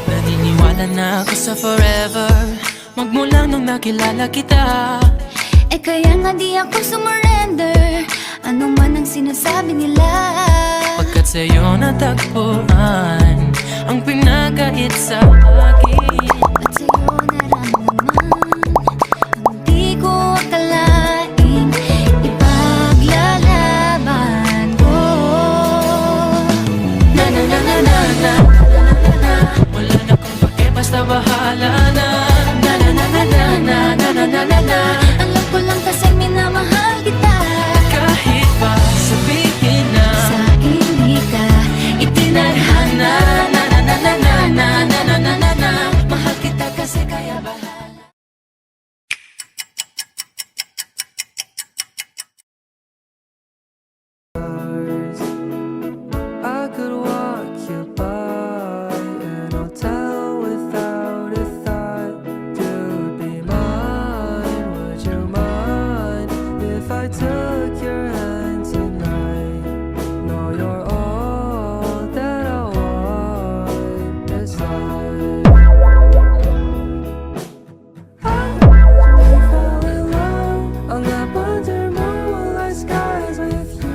Naniniwala na ako sa forever, magmula nung nakilala kita. Eh kaya nga di ako sumurrender, ano man ang sinasabi nila. Pagkat sa'yo natagpuan ang pinakait sa akin. At sa'yo naramdaman ang di ko akalaing ipaglalaban ko. Na na na na na na, wala na kung pake, basta bahala na. Na na na na na na na na na na na. Alam ko lang kasi minamahal kita, Kahit pa sabihin na sa hindi ka itinadhana. na na na na na na na na na na na. Mahal kita kasi kaya bahala. I could walk you by an hotel without a thought. You'd be mine, would you mind if I took your hand tonight? No, you're all that I want this life. I fell in love on that under moonlight skies with you.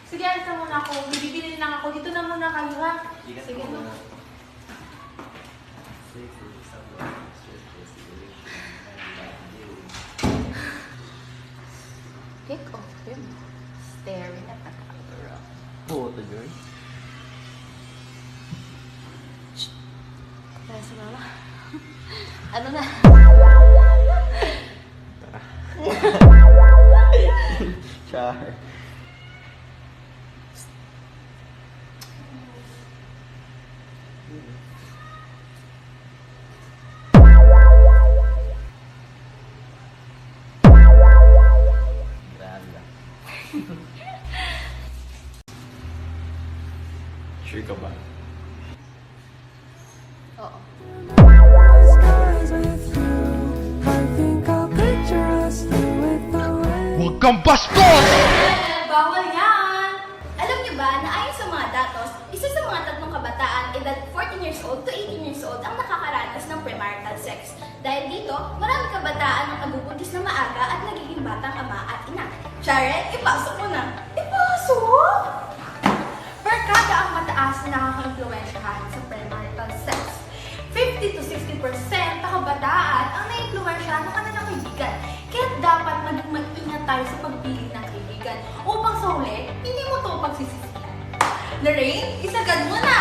Sige, alisa muna ako. Bibili lang ako. Dito na muna kayo, ha? Sige, no? Pick off him. Staring at the camera. Puto, Joy. Tara si mama. Ano na? Char. Grabe. Sure ka ba? Oo. Skies with you. I think I'll picture us here with the wind. Huwag kang bastos! Bawal yan! Alam niyo ba na ayon sa mga datos, isa sa mga tatlong kabataan edad 14 years old to 18 years old ang nakakaranas ng premarital sex. Dahil dito, marami kabataan ang nabubuntis na maaga at nagiging batang ama at ina. Sharon, ipasok mo na. Ipasok? Barkada ang mataas na nakaka-influensyahan sa premarital sex. 50 to 60% na kabataan ang na-influensyahan ng kanilang kaibigan. Kaya dapat maging mag-ingat tayo sa pagpili ng kaibigan upang sa huli, hindi mo ito pagsisisihan. Lorraine, isagad mo na!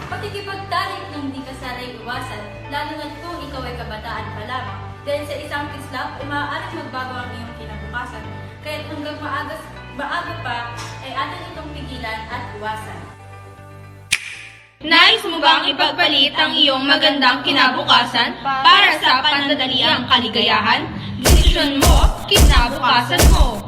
Pakikipagtalik na hindi ka sanay iwasan, lalo na kung ikaw ay kabataan pa lamang. Dahil sa isang kislap, ay maaaring magbago ang iyong kinabukasan. Kaya hanggang maaga pa, ay atin itong pigilan at iwasan. Nais mo bang ipagpalit ang iyong magandang kinabukasan para sa panandaliang kaligayahan? Desisyon mo, kinabukasan mo!